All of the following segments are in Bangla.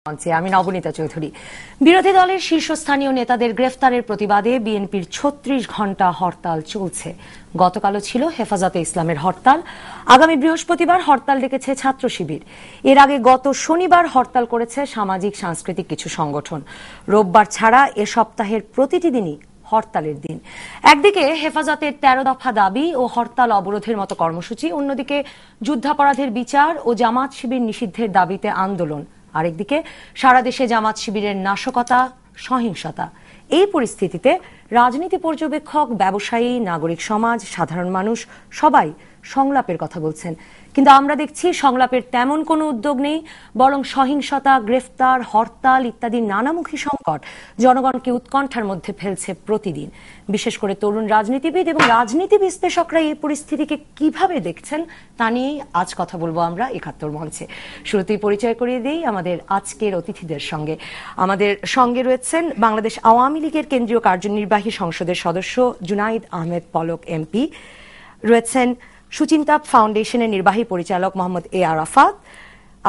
আমি নবনীতা চৌধুরী। বিরোধী দলের শীর্ষস্থানীয় নেতাদের গ্রেফতারের প্রতিবাদে বিএনপির ৩৬ ঘণ্টা হরতাল চলছে। গতকালও ছিল হেফাজতে ইসলামের হরতাল। আগামী বৃহস্পতিবার হরতাল ডেকেছে ছাত্র শিবির। এর আগে গত শনিবার হরতাল করেছে সামাজিক সাংস্কৃতিক কিছু সংগঠন। রোববার ছাড়া এ সপ্তাহের প্রতিটি দিনই হরতালের দিন। একদিকে হেফাজতের ১৩ দফা দাবি ও হরতাল অবরোধের মতো কর্মসূচি, অন্যদিকে যুদ্ধাপরাধের বিচার ও জামাত শিবির নিষিদ্ধের দাবিতে আন্দোলন। আরেকদিকে সারা দেশে জামাত শিবিরের নাশকতা, সহিংসতা। এই পরিস্থিতিতে রাজনীতি পর্যবেক্ষক, ব্যবসায়ী, নাগরিক সমাজ, সাধারণ মানুষ সবাই সংলাপের কথা বলছেন। কিন্তু আমরা দেখছি সংলাপের তেমন কোনো উদ্যোগ নেই, বরং সহিংসতা, গ্রেফতার, হরতাল ইত্যাদি নানামুখী সংকট জনগণকে উৎকণ্ঠার মধ্যে ফেলছে প্রতিদিন। বিশেষ করে তরুণ রাজনীতিবিদ এবং রাজনীতি বিশ্লেষকরা এই পরিস্থিতিকে কিভাবে দেখছেন তা নিয়েই আজ কথা বলবো আমরা ৭১ মঞ্চে। শুরুতেই পরিচয় করিয়ে দিই আমাদের আজকের অতিথিদের সঙ্গে। আমাদের সঙ্গে রয়েছেন বাংলাদেশ আওয়ামী লীগের কেন্দ্রীয় কার্যনির্বাহী সংসদের সদস্য জুনাইদ আহমেদ পলক এমপি, রয়েছেন সুচিন্তা ফাউন্ডেশনের নির্বাহী পরিচালক মোহাম্মদ এ আরাফাত,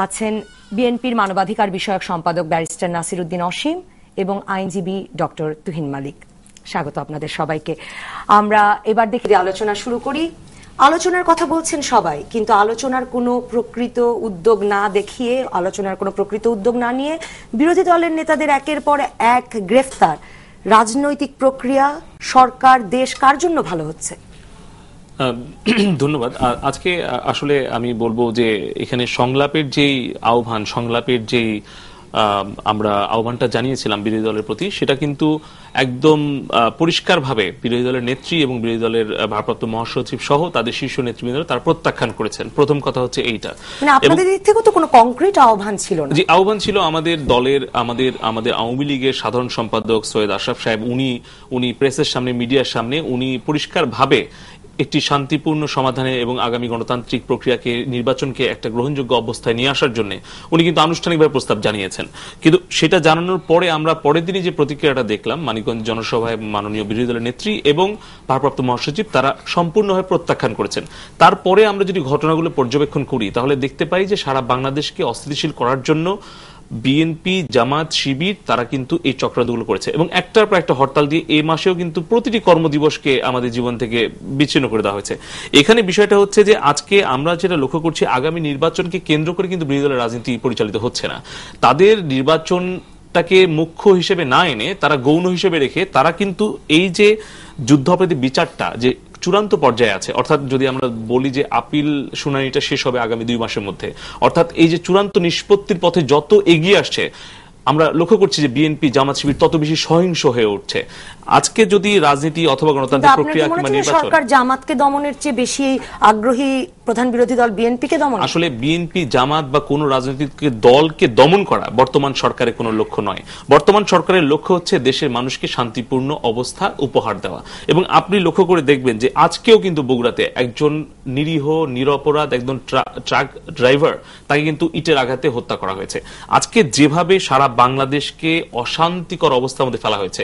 আছেন বিএনপির মানবাধিকার বিষয়ক সম্পাদক ব্যারিস্টার নাসির উদ্দিন অসীম এবং আইনজীবী ডক্টর তুহিন মালিক। স্বাগত আপনাদের সবাইকে। আমরা এবার দেখি আলোচনা শুরু করি। আলোচনার কথা বলছেন সবাই, কিন্তু আলোচনার কোনো প্রকৃত উদ্যোগ না দেখিয়ে, আলোচনার কোনো প্রকৃত উদ্যোগ না নিয়ে বিরোধী দলের নেতাদের একের পর এক গ্রেফতার। রাজনৈতিক প্রক্রিয়া, সরকার, দেশ কার জন্য ভালো হচ্ছে? ধন্যবাদ। আজকে আসলে আমি বলবো যে এখানে সংলাপের যেই আহ্বান, সংলাপের যেই আমরা আহ্বানটা জানিয়েছিলাম বিরোধী দলের প্রতি, সেটা কিন্তু একদম পরিষ্কারভাবে বিরোধী দলের নেত্রী এবং বিরোধী দলের ভারপ্রাপ্ত মহাসচিব সহ তাদের শীর্ষ নেতৃবৃন্দ তারা প্রত্যাখ্যান করেছেন। প্রথম কথা হচ্ছে এইটা, মানে আপনাদের দিক থেকে তো কোনো কংক্রিট আহ্বান ছিল না। যে আহ্বান ছিল আমাদের দলের, আমাদের আওয়ামী লীগের সাধারণ সম্পাদক সৈয়দ আশরাফ সাহেব, উনি প্রেসের সামনে, মিডিয়ার সামনে উনি পরিষ্কারভাবে একটি শান্তিপূর্ণ সমাধানে এবং আগামী গণতান্ত্রিক প্রক্রিয়াকে, নির্বাচনকে একটা গ্রহণযোগ্য অবস্থায় নিয়ে আসার জন্য উনি কিন্তু আনুষ্ঠানিকভাবে প্রস্তাব জানিয়েছেন। কিন্তু সেটা জানানোর পরে আমরা পরের দিনই যে প্রতিক্রিয়াটা দেখলাম, মানিকগঞ্জ জনসভায় মাননীয় বিরোধী দলের নেত্রী এবং ভারপ্রাপ্ত মহাসচিব তারা সম্পূর্ণভাবে প্রত্যাখ্যান করেছেন। তারপরে আমরা যদি ঘটনাগুলো পর্যবেক্ষণ করি তাহলে দেখতে পাই যে সারা বাংলাদেশকে অস্থিতিশীল করার জন্য বিএনপি, জামাত, শিবির তারা কিন্তু এই চক্রান্তগুলো করেছে এবং একটার পর একটা হরতাল দিয়ে এই মাসেও কিন্তু প্রতিটি কর্মদিবসকে আমাদের জীবন থেকে বিচ্ছিন্ন করে দেওয়া হয়েছে। এখানে বিষয়টা হচ্ছে যে আজকে আমরা যেটা লক্ষ্য করছি, আগামী নির্বাচনকে কেন্দ্র করে কিন্তু বিরোধী দলের রাজনীতি পরিচালিত হচ্ছে না। তাদের নির্বাচনটাকে মুখ্য হিসেবে না এনে তারা গৌণ হিসেবে রেখে তারা কিন্তু এই যে যুদ্ধাপরাধী বিচারটা যে চূড়ান্ত পর্যায়ে আছে, অর্থাৎ যদি আমরা বলি যে আপিল শুনানিটা শেষ হবে আগামী 2 মাসের মধ্যে, অর্থাৎ এই যে চূড়ান্ত নিষ্পত্তির পথে যত এগিয়ে আসছে, আমরা লক্ষ্য করছি যে বিএনপি, জামাত শিবির তত বেশি সহিংস হয়ে উঠছে। আজকে যদি রাজনীতি অথবা গণতান্ত্রিক প্রক্রিয়া কিংবা নির্বাচন, সরকার জামাতকে দমনের চেয়ে বেশি আগ্রহী প্রধান বিরোধী দল বিএনপিকে দমন। আসলে বিএনপি, জামাত বা কোন রাজনৈতিক দলকে দমন করা বর্তমান সরকারের কোনো লক্ষ্য নয়। বর্তমান সরকারের লক্ষ্য হচ্ছে দেশের মানুষকে শান্তিপূর্ণ অবস্থা উপহার দেওয়া। এবং আপনি লক্ষ্য করে দেখবেন যে আজকেও কিন্তু বগুড়াতে একজন নিরীহ নিরপরাধ একজন ট্রাক ড্রাইভার, তাকে কিন্তু ইটের আঘাতে হত্যা করা হয়েছে। আজকে যেভাবে সারা বাংলাদেশকে অশান্তিকর অবস্থার মধ্যে ফেলা হয়েছে,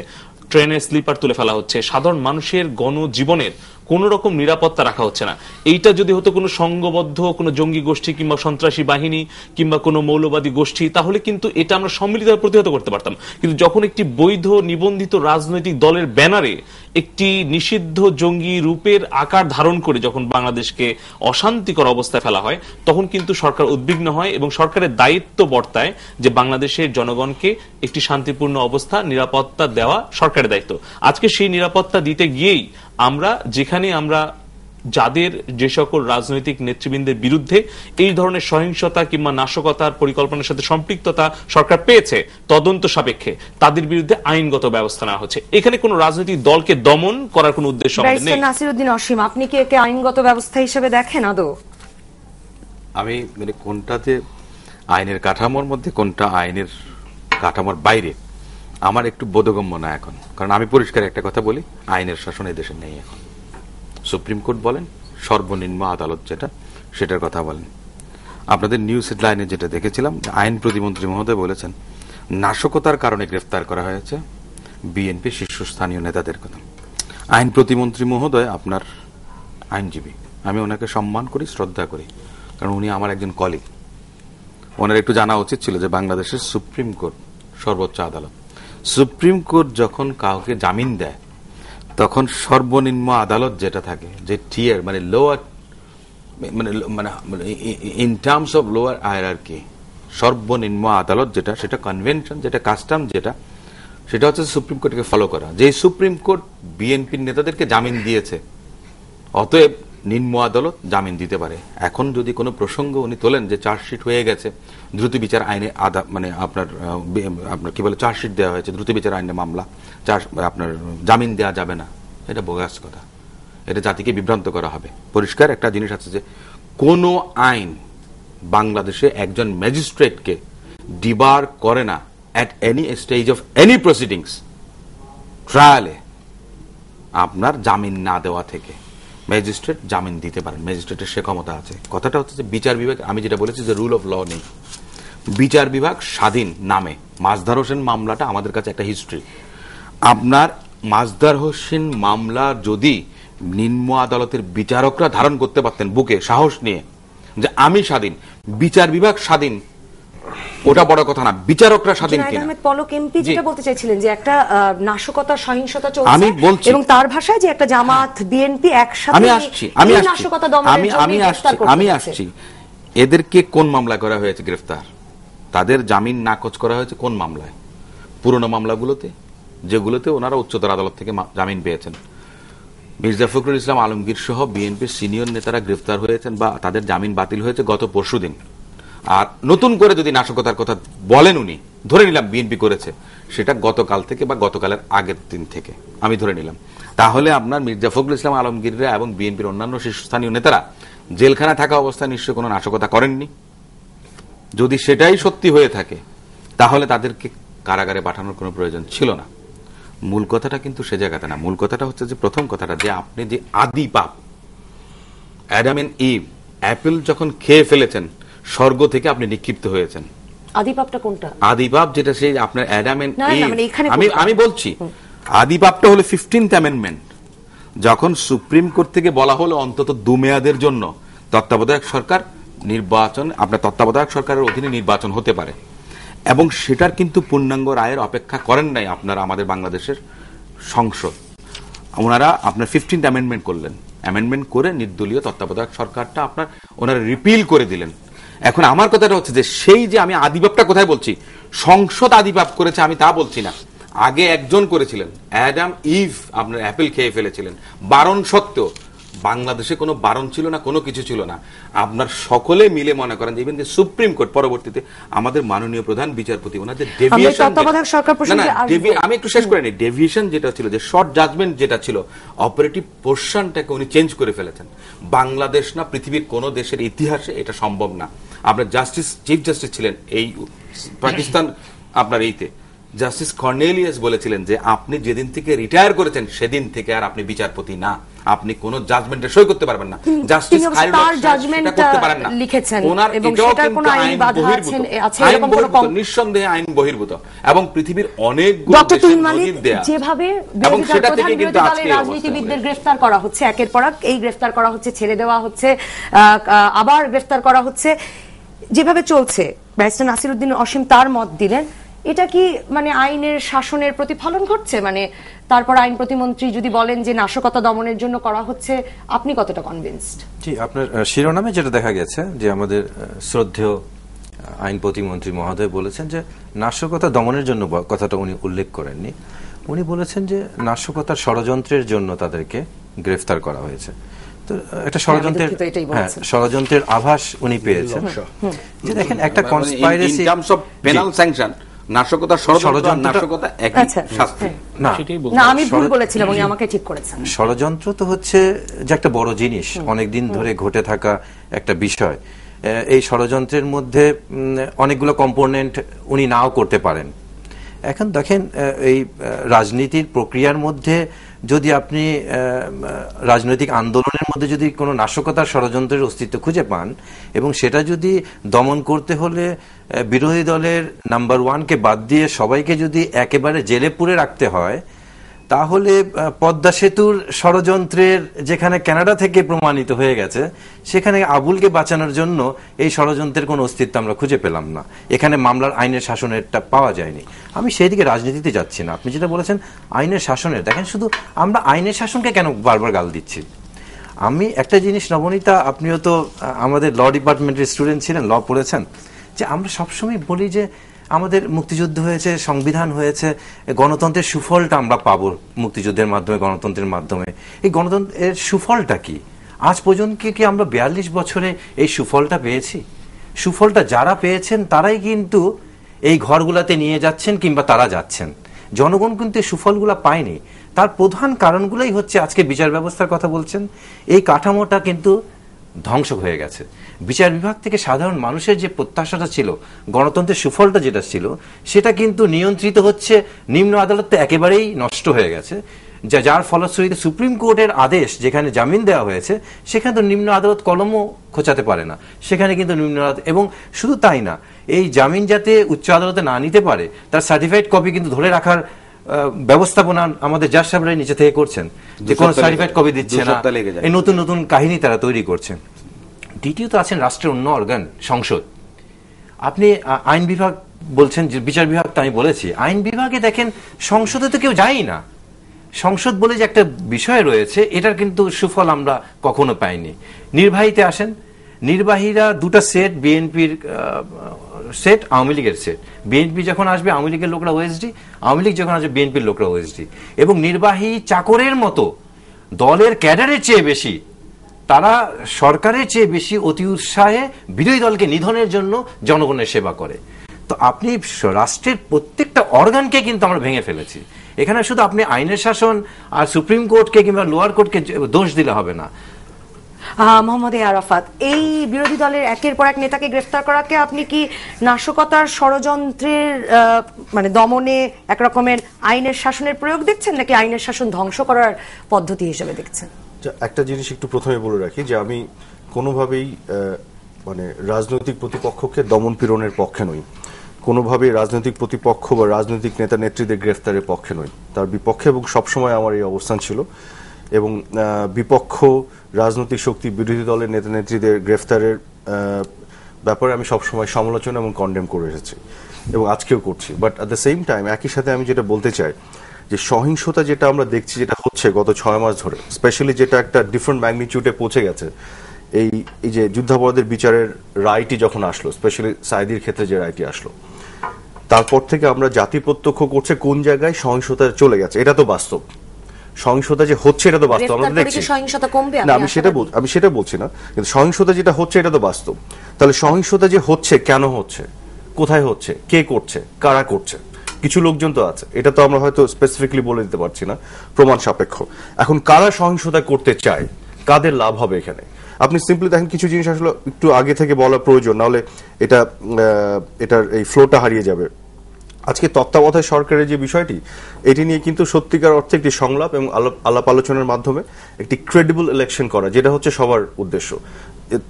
ট্রেনের স্লিপার তুলে ফেলা হচ্ছে, সাধারণ মানুষের গণজীবনের কোন রকম নিরাপত্তা রাখা হচ্ছে না। এইটা যদি হতো কোনো সংঘবদ্ধ কোনো জঙ্গি গোষ্ঠী কিংবা সন্ত্রাসী বাহিনী কিংবা কোনো মৌলবাদী গোষ্ঠী, তাহলে কিন্তু এটা আমরা সম্মিলিতভাবে প্রতিহত করতে পারতাম। কিন্তু যখন একটি বৈধ নিবন্ধিত রাজনৈতিক দলের ব্যানারে একটি নিষিদ্ধ জঙ্গি রূপের আকার ধারণ করে যখন বাংলাদেশকে অশান্তিকর অবস্থায় ফেলা হয়, তখন কিন্তু সরকার উদ্বিগ্ন হয় এবং সরকারের দায়িত্ব বর্তায় যে বাংলাদেশের জনগণকে একটি শান্তিপূর্ণ অবস্থা, নিরাপত্তা দেওয়া সরকারের দায়িত্ব। আজকে সেই নিরাপত্তা দিতে গিয়েই আমরা যাদের যে সকল রাজনৈতিক নেতৃবৃন্দের বিরুদ্ধে এই ধরনের সহিংসতা কিংবা নাশকতার পরিকল্পনার সাথে সম্পৃক্ততা সরকার পেয়েছে, তদন্ত সাপেক্ষে তাদের বিরুদ্ধে আইনগত ব্যবস্থা নেওয়া হচ্ছে। এখানে কোন রাজনৈতিক দলকে দমন করার কোন উদ্দেশ্য আমাদের নেই। নাসির উদ্দিন অসীম, আপনি কি একে আইনগত ব্যবস্থা হিসেবে দেখেন আদৌ? আমি মানে কোনটা যে আইনের কাঠামোর মধ্যে, কোনটা আইনের কাঠামোর বাইরে, আমার একটু বোধগম্য না এখন। কারণ আমি পরিষ্কার একটা কথা বলি, আইনের শাসন এই দেশে নেই এখন। সুপ্রিম কোর্ট বলেন, সর্বনিম্ন আদালত যেটা, সেটার কথা বলেন। আপনাদের নিউজ হেডলাইনে যেটা দেখেছিলাম, আইন প্রতিমন্ত্রী মহোদয় বলেছেন নাশকতার কারণে গ্রেফতার করা হয়েছে বিএনপি শীর্ষস্থানীয় নেতাদের কথা। আইন প্রতিমন্ত্রী মহোদয় আপনার আইনজীবী, আমি ওনাকে সম্মান করি, শ্রদ্ধা করি, কারণ উনি আমার একজন কলিগ। ওনার একটু জানা উচিত ছিল যে বাংলাদেশের সুপ্রিম কোর্ট সর্বোচ্চ আদালত, সুপ্রিম কোর্ট যখন কাউকে জামিন দেয় তখন সর্বনিম্ন আদালত যেটা থাকে, যে টিয়ার মানে লোয়ার মানে in terms of lower hierarchy, সর্বনিম্ন আদালত যেটা, সেটা কনভেনশন, যেটা কাস্টম, যেটা সেটা হচ্ছে সুপ্রিম কোর্টকে ফলো করা। যে সুপ্রিম কোর্ট বিএনপির নেতাদেরকে জামিন দিয়েছে, অতএব নিম্ন আদালত জামিন দিতে পারে। এখন যদি কোনো প্রসঙ্গ উনি তোলেন যে চার্জশিট হয়ে গেছে, দ্রুত বিচার আইনে মানে আপনার কি বলে চার্জশিট দেওয়া হয়েছে, দ্রুত বিচার আইনে মামলা, আপনার জামিন দেওয়া যাবে না, এটা বোগাস কথা। এটা জাতিকে বিভ্রান্ত করা হবে। পরিষ্কার একটা জিনিস আছে যে কোন আইন বাংলাদেশে একজন ম্যাজিস্ট্রেটকে ডিবার করে না at any stage of any proceedings, ট্রায়ালে আপনার জামিন না দেওয়া থেকে। ম্যাজিস্ট্রেট জামিন দিতে পারেন, ম্যাজিস্ট্রেটের সে ক্ষমতা আছে। কথাটা হচ্ছে যে বিচার বিভাগ, আমি যেটা বলেছি যে রুল অফ ল নেই, বিচার বিভাগ স্বাধীন নামে। মাজদার হোসেন মামলাটা আমাদের কাছে একটা হিস্ট্রি। আপনার মাজদার হোসেন মামলা যদি নিম্ন আদালতের বিচারকরা ধারণ করতে পারতেন বুকে সাহস নিয়ে যে আমি স্বাধীন, বিচার বিভাগ স্বাধীন, ওটা বড় কথা না, বিচারকরা স্বাধীন কিনা। আহমেদ পলক এমপি যেটা বলতে চাইছিলেন যে একটা নাশকতা, সহিংসতা চলছে, আমি বলছি, এবং তার ভাষায় যে একটা জামাত বিএনপি একসাথে নাশকতা দমনের জন্য গ্রেফতার করতে আমি আসছি এদেরকে কোন মামলা করা হয়েছে গ্রেফতার, তাদের জামিন নাকচ করা হয়েছে কোন মামলায়? পুরনো মামলাগুলোতে, যেগুলোতে ওনারা উচ্চতর আদালত থেকে জামিন পেয়েছেন। মির্জা ফখরুল ইসলাম আলমগীর সহ বিএনপির সিনিয়র নেতারা গ্রেফতার হয়েছেন বা তাদের জামিন বাতিল হয়েছে গত পরশুদিন। আর নতুন করে যদি নাশকতার কথা বলেন উনি, ধরে নিলাম বিএনপি করেছে, সেটা গতকাল থেকে বা গতকালের আগের দিন থেকে আমি ধরে নিলাম, তাহলে আপনার মির্জা ফখরুল ইসলাম আলমগীররা এবং বিএনপির অন্যান্য শীর্ষস্থানীয় নেতারা জেলখানায় থাকা অবস্থায় নিশ্চয়ই কোনো নাশকতা করেননি। যদি সেটাই সত্যি হয়ে থাকে তাহলে তাদেরকে কারাগারে পাঠানোর কোনো প্রয়োজন ছিল না। মূল কথাটা কিন্তু সে জায়গাতে না। মূল কথাটা হচ্ছে যে প্রথম কথাটা যে আপনি যে আদি পাপ, অ্যাডাম এন্ড ইভ অ্যাপেল যখন খেয়ে ফেলেছেন, স্বর্গ থেকে আপনি নিক্ষিপ্ত হয়েছেন। আদিপাপটা কোনটা? আদিপাপ যেটা সেই আপনার অ্যাডাম এন্ড ইভ, আমি বলছি আদিপাপটা হলো 15th অ্যামেন্ডমেন্ট। যখন সুপ্রিম কোর্ট থেকে বলা হলো অন্তত 2 মেয়াদের জন্য তত্ত্বাবধায়ক সরকার নির্বাচন, আপনার তত্ত্বাবধায়ক সরকারের অধীনে নির্বাচন হতে পারে, এবং সেটার কিন্তু পূর্ণাঙ্গ রায়ের অপেক্ষা করেন নাই আপনারা আমাদের বাংলাদেশের সংসদ। ওনারা আপনার 15th অ্যামেন্ডমেন্ট করলেন, অ্যামেন্ডমেন্ট করে নির্দলীয় তত্ত্বাবধায়ক সরকারটা আপনার ওনারা রিপিল করে দিলেন। এখন আমার কথাটা হচ্ছে যে সেই যে আমি আদিপাপটা কোথায় বলছি, সংসদ আদিপাপ করেছে আমি তা বলছি না, আগে একজন করেছিলেন, অ্যাডাম ইভ আপনার অ্যাপেল খেয়ে ফেলেছিলেন বারণ সত্ত্বেও। বাংলাদেশে কোনো বারণ ছিল না, কোনো কিছু ছিল না। আপনার সকলে মিলে মনে করেন যে ইভেন যে সুপ্রিম কোর্ট পরবর্তীতে আমাদের মাননীয় প্রধান বিচারপতি ওনাদের ডেভিয়েশন, আমি একটু শেষ করে নিই, ডেভিয়েশন যেটা ছিল, যে শর্ট জাজমেন্ট যেটা ছিল, অপারেটিভ পোর্শনটাকে উনি চেঞ্জ করে ফেলেছেন। বাংলাদেশ না পৃথিবীর কোন দেশের ইতিহাসে এটা সম্ভব না। আপনার জাস্টিস, চিফ জাস্টিস ছিলেন এই পাকিস্তান আপনার এইতে, জাস্টিস কর্নেলিয়াস বলেছিলেন যে আপনি যেদিন থেকে রিটায়ার করেছেন সেদিন থেকে আর আপনি বিচারপতি না, আপনি কোন জাজমেন্টে সই করতে পারবেন না। জাস্টিস করতে পারেন না লিখেছেন, এবং সেটার কোনো আইনি বাধা আছে এরকম কোনো, নিঃসন্দেহে আইন বহির্ভূত, এবং পৃথিবীর অনেকগুলো দেশে নজির দেয়া, যেভাবে এবং সেটা থেকে কিন্তু আজকে রাজনীতিবিদদের গ্রেফতার করা হচ্ছে, একের পর এক এই গ্রেফতার করা হচ্ছে, ছেড়ে দেওয়া হচ্ছে, আবার গ্রেফতার করা হচ্ছে, যেভাবে চলছে। ব্যারিস্টার নাসিরউদ্দিন অসীম তার মত দিলেন, এটা কি মানে আইনের শাসনের প্রতিফলন ঘটছে? মানে তারপর আইন প্রতিমন্ত্রী যদি বলেন যে নাশকতা দমনের জন্য করা হচ্ছে, আপনি কতটা কনভিন্সড? জি, আপনার শিরোনামে যেটা দেখা গেছে যে আমাদের শ্রদ্ধেয় আইন প্রতিমন্ত্রী মহোদয় বলেছেন যে নাশকতা দমনের জন্য কথাটা উনি উল্লেখ করেননি, উনি বলেছেন যে নাশকতার ষড়যন্ত্রের জন্য তাদেরকে গ্রেফতার করা হয়েছে। তো একটা ষড়যন্ত্রের আভাস উনি পেয়েছেন। যে দেখেন একটা conspiracy in terms of penal sanction, নাশকতা নাশকতা একই শাস্তি না, আমি ভুল বলেছিলাম, উনি আমাকে ঠিক করেছেন। ষড়যন্ত্র তো হচ্ছে যে একটা বড় জিনিস, অনেকদিন ধরে ঘটে থাকা একটা বিষয়। এই ষড়যন্ত্রের মধ্যে অনেকগুলো কম্পোনেন্ট উনি নাও করতে পারেন। এখন দেখেন এই রাজনীতির প্রক্রিয়ার মধ্যে যদি আপনি রাজনৈতিক আন্দোলনের মধ্যে যদি কোনো নাশকতার ষড়যন্ত্রের অস্তিত্ব খুঁজে পান, এবং সেটা যদি দমন করতে হলে বিরোধী দলের নাম্বার 1 কে বাদ দিয়ে সবাইকে যদি একেবারে জেলে পুরে রাখতে হয়, তাহলে পদ্মা সেতুর ষড়যন্ত্রের যেখানে কানাডা থেকে প্রমাণিত হয়ে গেছে, সেখানে আবুলকে বাঁচানোর জন্য এই ষড়যন্ত্রের কোনো অস্তিত্ব আমরা খুঁজে পেলাম না। এখানে মামলার আইনের শাসনেরটা পাওয়া যায়নি। আমি সেই দিকে রাজনীতিতে যাচ্ছি না। আপনি যেটা বলেছেন আইনের শাসনের, দেখেন শুধু আমরা আইনের শাসনকে কেন বারবার গাল দিচ্ছি। আমি একটা জিনিস, নবনীতা আপনিও তো আমাদের ল ডিপার্টমেন্টের স্টুডেন্ট ছিলেন, ল পড়েছেন, যে আমরা সবসময় বলি যে আমাদের মুক্তিযুদ্ধ হয়েছে, সংবিধান হয়েছে, গণতন্ত্রের সুফলটা আমরা পাবো মুক্তিযুদ্ধের মাধ্যমে, গণতন্ত্রের মাধ্যমে। এই গণতন্ত্রের সুফলটা কি? আজ পর্যন্ত কি আমরা 42 বছরে এই সুফলটা পেয়েছি? সুফলটা যারা পেয়েছেন তারাই কিন্তু এই ঘরগুলাতে নিয়ে যাচ্ছেন কিংবা তারা যাচ্ছেন। জনগণ কিন্তু এই সুফলগুলা পায়নি। তার প্রধান কারণগুলোই হচ্ছে, আজকে বিচার ব্যবস্থার কথা বলছেন, এই কাঠামোটা কিন্তু ধ্বংস হয়ে গেছে। বিচার বিভাগ থেকে সাধারণ মানুষের যে প্রত্যাশাটা ছিল, গণতন্ত্রের সুফলটা যেটা ছিল, সেটা কিন্তু নিয়ন্ত্রিত হচ্ছে নিম্ন আদালতে, একেবারেই নষ্ট হয়ে গেছে। যার ফলশ্রুতিতে সুপ্রিম কোর্টের আদেশ, যেখানে জামিন দেওয়া হয়েছে, সেখানে তো নিম্ন আদালত কলমও খোঁচাতে পারে না। সেখানে কিন্তু নিম্ন আদালত, এবং শুধু তাই না, এই জামিন যাতে উচ্চ আদালতে না নিতে পারে তার সার্টিফাইড কপি কিন্তু ধরে রাখার ব্যবস্থাপনা আমাদের জাজ সাহেবরাই নিচে থেকে করছেন, যে কোনো সার্টিফাইড কপি দিচ্ছে না। এই নতুন নতুন কাহিনী তারা তৈরি করছেন। দ্বিতীয়ত আছেন রাষ্ট্রের অন্য অর্গান, সংসদ। আপনি আইন বিভাগ বলছেন, যে বিচার বিভাগ, তো আমি বলেছি আইন বিভাগে দেখেন সংসদে তো কেউ যায়ই না। সংসদ বলে যে একটা বিষয় রয়েছে, এটার কিন্তু সুফল আমরা কখনো পাইনি। নির্বাহীতে আসেন, নির্বাহীরা দুটা সেট, বিএনপির সেট, আওয়ামী লীগের সেট। বিএনপি যখন আসবে আওয়ামী লীগের লোকরা ওএসডি, আওয়ামী লীগ যখন আসবে বিএনপির লোকরা ওএসডি। এবং নির্বাহী চাকরের মতো দলের ক্যাডারের চেয়ে বেশি, তারা সরকারের চেয়ে বেশি অতি উৎসাহে বিরোধী দলকে নিধনের জন্য জনগণের সেবা করে। তো আপনি রাষ্ট্রের প্রত্যেকটা অর্গানকে কিন্তু আমরা ভেঙে ফেলেছি। এখানে শুধু আপনি আইনের শাসন আর সুপ্রিম কোর্টকে কিংবা লোয়ার কোর্টকে দোষ দিলে হবে না। মোহাম্মদ আরাফাত, এই বিরোধী দলের একের পর এক নেতাকে গ্রেফতার করাকে আপনি কি নাশকতার ষড়যন্ত্রের মানে দমনে এক রকমের আইনের শাসনের প্রয়োগ দেখছেন, নাকি আইনের শাসন ধ্বংস করার পদ্ধতি হিসেবে দেখছেন? একটা জিনিস একটু প্রথমে বলে রাখি, যে আমি কোনোভাবেই মানে রাজনৈতিক প্রতিপক্ষকে দমন পীড়নের পক্ষে নই, কোনোভাবেই রাজনৈতিক প্রতিপক্ষ বা রাজনৈতিক নেতা নেত্রীদের গ্রেফতারের পক্ষে নই, তার বিপক্ষে। এবং সবসময় আমার এই অবস্থান ছিল। এবং বিপক্ষ রাজনৈতিক শক্তি, বিরোধী দলের নেতা নেত্রীদের গ্রেফতারের ব্যাপারে আমি সবসময় সমালোচনা এবং কন্ডেম করে এসেছি, এবং আজকেও করছি। But at the same time একই সাথে আমি যেটা বলতে চাই, যে সহিংসতা যেটা আমরা দেখছি, যেটা হচ্ছে গত 6 মাস ধরে, স্পেশালি যেটা একটা ডিফারেন্ট ম্যাগনিটিউডে পৌঁছে গেছে, এই যে যুদ্ধাপরাধের বিচারের রায়টি যখন আসলো, স্পেশালি সাইদির ক্ষেত্রে যে রায়টি আসলো, তারপর থেকে আমরা জাতি প্রত্যক্ষ করছে কোন জায়গায় সহিংসতা চলে গেছে। এটা তো বাস্তব, সহিংসতা যে হচ্ছে এটা তো বাস্তব, আমরা দেখছি। সহিংসতা কমবে না, আমি সেটা বলছি না, কিন্তু সহিংসতা যেটা হচ্ছে এটা তো বাস্তব। তাহলে সহিংসতা যে হচ্ছে, কেন হচ্ছে, কোথায় হচ্ছে, কে করছে, কারা করছে? কিছু লোকজন তো আছে, এটা তো আমরা হয়তো স্পেসিফিকলি বলে দিতে পারছি না, প্রমাণ সাপেক্ষ। এখন কারা সহিংসতা করতে চায়, কাদের লাভ হবে এখানে? আপনি সিম্পলি দেখেন, কিছু জিনিস আসলে একটু আগে থেকে বলা প্রয়োজন, নাহলে এটার এই ফ্লোটা হারিয়ে যাবে। আজকে তত্ত্বাবধায়ক সরকারের যে বিষয়টি, এটি নিয়ে কিন্তু সত্যিকার অর্থে একটি সংলাপ এবং আলাপ আলোচনার মাধ্যমে একটি ক্রেডিবল ইলেকশন করা, যেটা হচ্ছে সবার উদ্দেশ্য।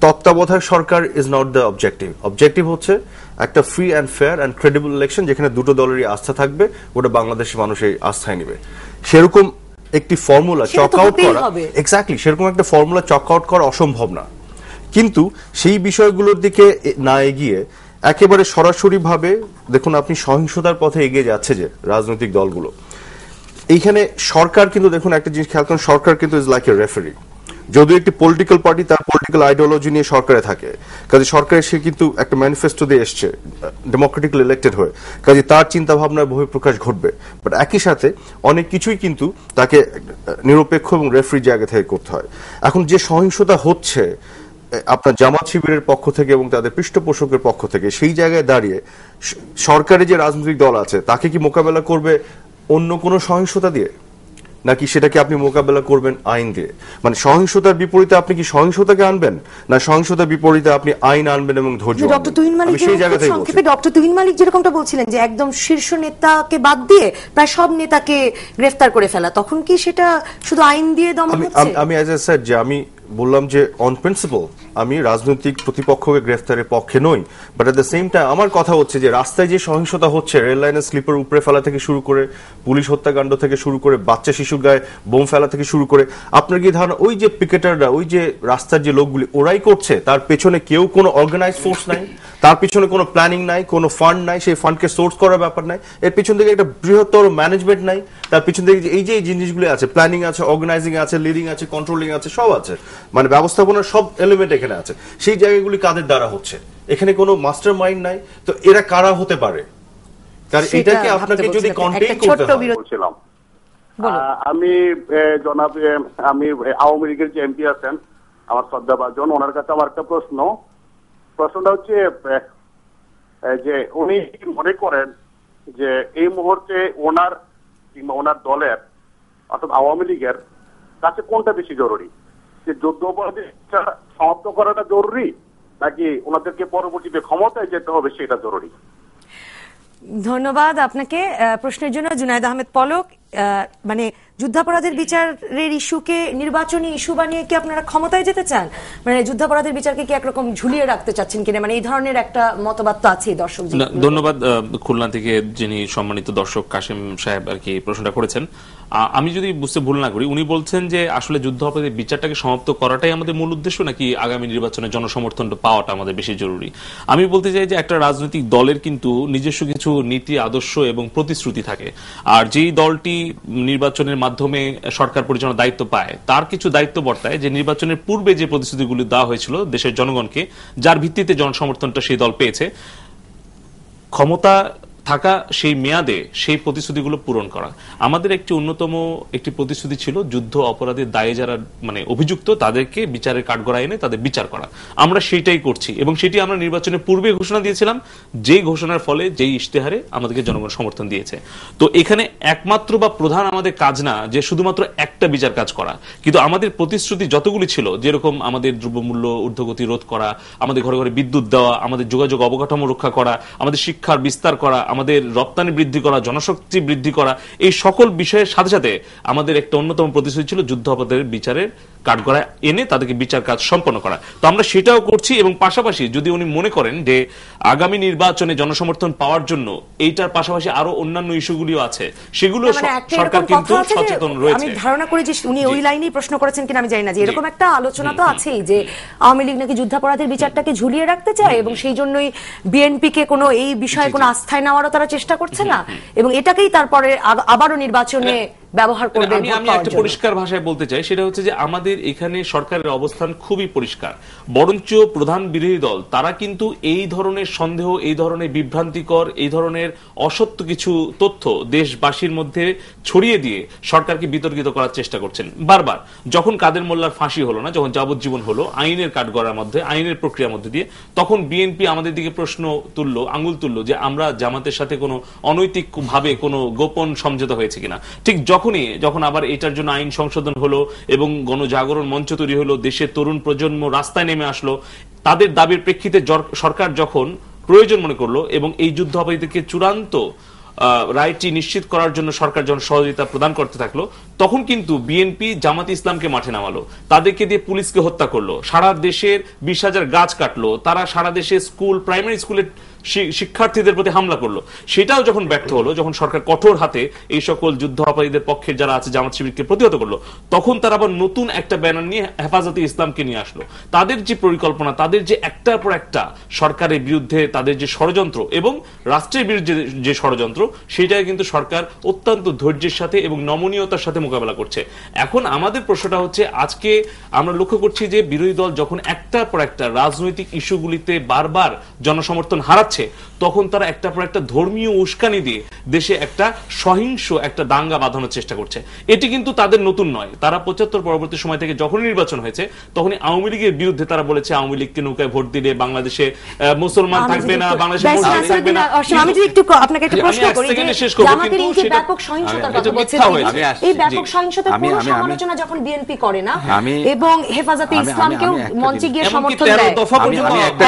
তত্ত্বাবধায়ক সরকার is not the objective. Objective হচ্ছে একটা free and fair and credible election, যেখানে দুটো দলেরই আস্থা থাকবে, ওটা বাংলাদেশের মানুষ এই আস্থায় নেবে। সেরকম একটি ফর্মুলা চক আউট করা, এক্স্যাক্টলি সেরকম একটা ফর্মুলা চক আউট করা অসম্ভব না। কিন্তু সেই বিষয়গুলোর দিকে না এগিয়ে একেবারে সরাসরি ভাবে দেখুন, আপনি সহিংসতার পথে এগিয়ে যাচ্ছে যে রাজনৈতিক দলগুলো, এইখানে সরকার কিন্তু দেখুন একটা জিনিস খেয়াল করেন, সরকার কিন্তু ইজ লাইক এ রেফারি। যদিও একটি পলিটিক্যাল পার্টি তার পলিটিক্যাল আইডিওলজি নিয়ে সরকারে থাকে, কাজে সরকারের সে কিন্তু একটা ম্যানিফেস্টো দিয়ে এসছে, ডেমোক্রেটিক্যালি ইলেক্টেড হয়ে, কাজে তার চিন্তা ভাবনার বহিঃপ্রকাশ ঘটবে। বাট একই সাথে অনেক কিছুই কিন্তু তাকে নিরপেক্ষ এবং রেফারি জায়গা থেকে করতে হয়। এখন যে সহিংসতা হচ্ছে আপনার জামাত শিবিরের পক্ষ থেকে এবং তাদের পৃষ্ঠপোষকের পক্ষ থেকে, সেই জায়গায় দাঁড়িয়ে সরকারের যে রাজনৈতিক দল আছে তাকে কি মোকাবেলা করবে অন্য কোনো সহিংসতা দিয়ে, নাকি সেটাকে আপনি মোকাবেলা করবেন আইন দিয়ে? মানে সহিংসতার বিপরীতে আপনি কি সহিংসতাকে আনবেন, না সহিংসতার বিপরীতে আপনি আইন আনবেন এবং ধৈর্য? ডক্টর তুহিন মালিক, সংক্ষেপে ডক্টর তুহিন মালিক যেরকমটা বলছিলেন, যে একদম শীর্ষ নেতাকে বাদ দিয়ে প্রায় সব নেতাকে গ্রেফতার করে ফেলা, তখন কি সেটা শুধু আইন দিয়ে দমন হচ্ছে? আমি অ্যাজ আই সেড, যে আমি বললাম যে অন প্রিন্সিপল আমি রাজনৈতিক প্রতিপক্ষকে গ্রেফতারের পক্ষে নই, but at the same time আমার কথা হচ্ছে যে রাস্তায় যে সহিংসতা হচ্ছে, রেল লাইনের স্লিপার উপরে ফেলা থেকে শুরু করে পুলিশ হত্যাকাণ্ড থেকে শুরু করে বাচ্চা শিশুর গায়ে বোম ফেলা থেকে শুরু করে, আপনার কি ধারণা ওই যে পিকেটাররা, ওই যে রাস্তার যে লোকগুলি ওরাই করছে? তার পেছনে কেউ কোনো অর্গানাইজ ফোর্স নাই, তার পিছনে কোনো প্ল্যানিং নাই, কোনো ফান্ড নাই, সেই ফান্ডকে সোর্স করার ব্যাপার নাই, এর পিছন থেকে একটা বৃহত্তর ম্যানেজমেন্ট নাই, তার পিছন থেকে এই যে জিনিসগুলো আছে, প্ল্যানিং আছে, অর্গানাইজিং আছে, লিডিং আছে, কন্ট্রোলিং আছে, সব আছে, মানে ব্যবস্থাপনার সব এলিমেন্ট এখানে আছে। সেই জায়গাগুলি কাদের দ্বারা হচ্ছে? এখানে কোনো মাস্টার মাইন্ড নাই, তো এরা কারা হতে পারে? কারণ এটাকে আপনাকে যদি কন্টেইন করতে হয়। আমি জনাব, আমি আওয়ামী লীগের যে এমপি আছেন আমার শ্রদ্ধাভাজন, ওনার কাছে আমার একটা প্রশ্নটা হচ্ছে যে উনি মনে করেন যে এই মুহূর্তে ওনার কিংবা ওনার দলের অর্থাৎ আওয়ামী লীগের কাছে কোনটা বেশি জরুরি, যে যুদ্ধ অপরাধী সমাপ্ত করাটা জরুরি, নাকি ওনাদেরকে পরবর্তীতে ক্ষমতায় যেতে হবে সেটা জরুরি? ধন্যবাদ আপনাকে প্রশ্নের জন্য। জুনায়েদ আহমেদ পলক, মানে যুদ্ধাপরাধের বিচারের ইস্যুকে নির্বাচনী ইস্যু বানিয়ে কি আপনারা ক্ষমতায় যেতে চান? মানে যুদ্ধাপরাধের বিচারকে কি একরকম ঝুলিয়ে রাখতে চাচ্ছেন কিনা, মানে এই ধরনের একটা মতবাদ তো আছেই দর্শক। ধন্যবাদ। খুলনা থেকে যিনি সম্মানিত দর্শক কাশিম সাহেব আর কি প্রশ্নটা করেছেন, আমি যদি বুঝতে ভুল না করি উনি বলছেন যে আসলে যুদ্ধাপরাধের বিচারটাকে সমাপ্ত করাটাই আমাদের মূল উদ্দেশ্য, নাকি আগামী নির্বাচনে জনসমর্থনটা পাওয়াটা আমাদের বেশি জরুরি। আমি বলতে চাই যে একটা রাজনৈতিক দলের কিন্তু নিজস্ব কিছু নীতি, আদর্শ এবং প্রতিশ্রুতি থাকে, আর যেই দলটি নির্বাচনের মাধ্যমে সরকার পরিচালনার দায়িত্ব পায় তার কিছু দায়িত্ব বর্তায় যে নির্বাচনের পূর্বে যে প্রতিশ্রুতিগুলি দেওয়া হয়েছিল দেশের জনগণকে, যার ভিত্তিতে জনসমর্থনটা সেই দল পেয়েছে, ক্ষমতা থাকা সেই মেয়াদে সেই প্রতিশ্রুতিগুলো পূরণ করা। আমাদের একটি অন্যতম একটি প্রতিশ্রুতি ছিল যুদ্ধ অপরাধের দায়ে যারা মানে অভিযুক্ত তাদেরকে বিচারের কাঠগড়ায় এনে তাদের বিচার করা। আমরা সেইটাই করছি এবং সেটি আমরা নির্বাচনের পূর্বে ঘোষণা দিয়েছিলাম, যেই ঘোষণার ফলে যেই ইশতেহারে আমাদেরকে জনগণ সমর্থন দিয়েছে। তো এখানে একমাত্র বা প্রধান আমাদের কাজ না যে শুধুমাত্র একটা বিচার কাজ করা, কিন্তু আমাদের প্রতিশ্রুতি যতগুলি ছিল, যেরকম আমাদের দ্রব্যমূল্য ঊর্ধ্বগতি রোধ করা, আমাদের ঘরে ঘরে বিদ্যুৎ দেওয়া, আমাদের যোগাযোগ অবকাঠামো রক্ষা করা, আমাদের শিক্ষার বিস্তার করা, আমাদের রপ্তানি বৃদ্ধি করা, জনশক্তি বৃদ্ধি করা, এই সকল বিষয়ের সাথে সাথে আমাদের একটা অন্যতম প্রতিশ্রুতি ছিল যুদ্ধ অপরাধের বিচারের কাঠগড়ায় এনে তাদেরকে বিচার কাজ সম্পন্ন করা। তো আমরা সেটাও করছি এবং পাশাপাশি যদি উনি মনে করেন যে আগামী নির্বাচনে জনসমর্থন পাওয়ার জন্য এইটার পাশাপাশি আরো অন্যান্য ইস্যুগুলিও আছে, সেগুলো সরকার কিন্তু সচেতন রয়েছে। আমি ধারণা করি যে উনি ওই লাইনেই প্রশ্ন করেছেন কিনা আমি জানি না, যে এরকম একটা আলোচনা তো আছেই যে আওয়ামী লীগ নাকি যুদ্ধাপরাধের বিচারটাকে ঝুলিয়ে রাখতে চায় এবং সেই জন্যই বিএনপি কে কোনো এই বিষয়ে কোনো আস্থায় নেওয়ারও তারা চেষ্টা করছে না এবং এটাকেই তারপরে আবারও নির্বাচনে ব্যবহার করবে। আমি একটা পরিষ্কার ভাষায় বলতে চাই, সেটা হচ্ছে যে আমাদের এখানে সরকারের অবস্থান খুবই পরিষ্কার, বরঞ্চ প্রধান বিরোধী দল তারা কিন্তু এই ধরনের সন্দেহ, এই ধরনের বিভ্রান্তিকর, এই ধরনের অসত্য কিছু তথ্য দেশবাসীর মধ্যে ছড়িয়ে দিয়ে সরকারকে বিতর্কিত করার চেষ্টা করছেন বারবার। যখন কাদের মোল্লার ফাঁসি হলো না, যখন যাবজ্জীবন হলো আইনের কাঠগড়ার মধ্যে, আইনের প্রক্রিয়ার মধ্যে দিয়ে, তখন বিএনপি আমাদের দিকে প্রশ্ন তুললো, আঙুল তুললো যে আমরা জামাতের সাথে কোনো অনৈতিক ভাবে কোনো গোপন সমঝোতা হয়েছে কিনা। ঠিক যখন আবার এটার জন্য আইন সংশোধন হলো এবং গণজাগরণ মঞ্চ তৈরি হলো, দেশের তরুণ প্রজন্ম রাস্তায় নেমে আসলো, তাদের দাবির প্রেক্ষিতে সরকার যখন প্রয়োজন মনে করলো এবং এই যুদ্ধ অপরাধীদেরকে চূড়ান্ত রায়টি নিশ্চিত করার জন্য সরকার যখন সহযোগিতা প্রদান করতে থাকলো, তখন কিন্তু বিএনপি জামাত ইসলামকে মাঠে নামালো, তাদেরকে দিয়ে পুলিশকে হত্যা করলো, সারা দেশের 20,000 গাছ কাটলো, তারা সারা দেশে স্কুল, প্রাইমারি স্কুলের শিক্ষার্থীদের প্রতি হামলা করলো। সেটাও যখন ব্যর্থ হলো, যখন সরকার কঠোর হাতে এই সকল যুদ্ধ অপরাধীদের পক্ষের যারা আছে জামাত শিবিরকে প্রতিহত করলো, তখন তারা আবার নতুন একটা ব্যানার নিয়ে হেফাজতে ইসলামকে নিয়ে আসলো। তাদের যে পরিকল্পনা, তাদের যে একটার পর একটা সরকারের বিরুদ্ধে তাদের যে ষড়যন্ত্র এবং রাষ্ট্রের বিরুদ্ধে যে ষড়যন্ত্র, সেটাকে কিন্তু সরকার অত্যন্ত ধৈর্যের সাথে এবং নমনীয়তার সাথে মোকাবেলা করছে। এখন আমাদের প্রশ্নটা হচ্ছে, আজকে আমরা লক্ষ্য করছি যে বিরোধী দল যখন একটার পর একটা রাজনৈতিক ইস্যুগুলিতে বারবার জনসমর্থন হারাচ্ছে, তখন তারা একটা পর একটা ধর্মীয় উস্কানি দিয়ে দেশে একটা সহিংস একটা দাঙ্গা বাঁধানোর চেষ্টা করছে। এটি কিন্তু তাদের নতুন নয়। তারা 75 পরবর্তী সময় থেকে যখন নির্বাচন হয়েছে তখনই আওয়ামী লীগের বিরুদ্ধে তারা বলেছে আওয়ামী লীগকে নৌকায় ভোট দিলে বাংলাদেশে মুসলমান থাকবে না, বাংলাদেশে মুসলিম থাকবে না। আমি যদি একটু আপনাকে একটা প্রশ্ন করি, জামাতের এই যে ব্যাপক সহিংসতার কথা বলছেন, এই ব্যাপক সহিংসতার কোনো সমালোচনা যখন বিএনপি করে না এবং হেফাজতে ইসলামকেও মঞ্চে গিয়ে সমর্থন দেয়,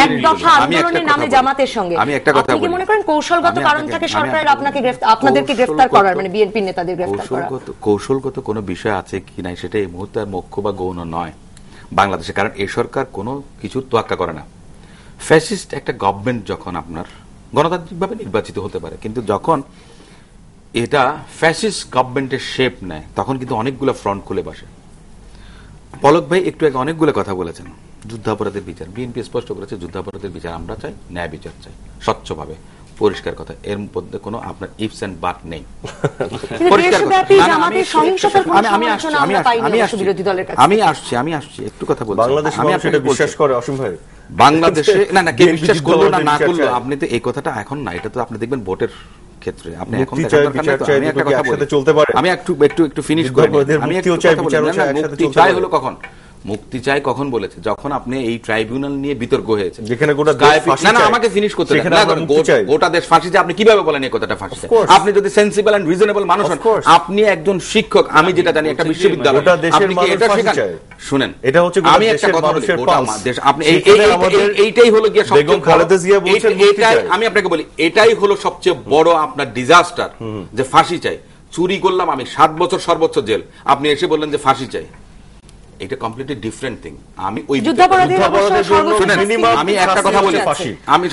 এক দফা আন্দোলনের নামে জামাতের সঙ্গে, আপনি কি মনে করেন কৌশলগত কারণ থাকে সরকারের আপনাদেরকে গ্রেফতার করার, মানে বিএনপি নেতাদের গ্রেফতার করার? কৌশলগত কোনো বিষয় আছে কি নাই সেটা এই মুহূর্তে আর মুখ্য বা গৌণ নয়। বাংলাদেশে, কারণ এই সরকার কোনো কিছুর তোয়াক্কা করে না। ফ্যাসিস্ট একটা গভর্নমেন্ট যখন আপনার গণতান্ত্রিকভাবে নির্বাচিত হতে পারে, কিন্তু যখন এটা ফ্যাসিস্ট গভর্নমেন্টের শেপ নেয় তখন কিন্তু অনেকগুলো ফ্রন্ট খুলে বসে। পলক ভাই একটু আগে অনেকগুলো কথা বলেছেন, যুদ্ধাপরাধের বিচার, বিএনপি স্পষ্ট করেছে যুদ্ধাপরাধের বিচার আমরা চাই, ন্যায় বিচার চাই, স্বচ্ছভাবে পরিষ্কার কথা, এর মধ্যে কোনো আপনার ইফস এন্ড বাট নেই। আমি আসছি একটু কথা বলছি। বাংলাদেশে মানুষ এটা বিশ্বাস করে অসীম ভাই? বাংলাদেশে না কে বিশ্বাস করলো না করলো, আপনি তো এই কথাটা এখন না, এটা তো আপনি দেখবেন ভোটের ক্ষেত্রে। আপনি এখন আমি একটু ফিনিশ করে, মুক্তি চাই হলো কখন? মুক্তি চাই কখন বলেছে? যখন আপনি এই ট্রাইব্যুনাল নিয়ে বিতর্ক হয়েছে, যেখানে গোটা না আমাকে ফিনিশ করতে দেন, গোটা দেশ ফাঁসি চায়, আপনি কিভাবে বলেন এই কথাটা ফাঁসি চায়? আপনি যদি সেন্সিবল এন্ড রিজনেবল মানুষ হন, আপনি একজন শিক্ষক, আমি যেটা জানি একটা বিশ্ববিদ্যালয়, আপনি কি এটা শেখান? শুনেন, এটা হচ্ছে আমি একটা কথা বলি, গোটা দেশ আপনি এইটাই হলো গিয়ে সবচেয়ে খালেদা জিয়া বলছেন, এইটাই আমি আপনাকে বলি, এটাই হলো সবচেয়ে বড় আপনার ডিজাস্টার, যে ফাঁসি চাই। চুরি করলাম আমি 7 বছর সর্বোচ্চ জেল, আপনি এসে বললেন যে ফাঁসি চাই। এটা কমপ্লিটলি ডিফারেন্ট থিং। আমি ওই আমি একটা কথা বলি, আমি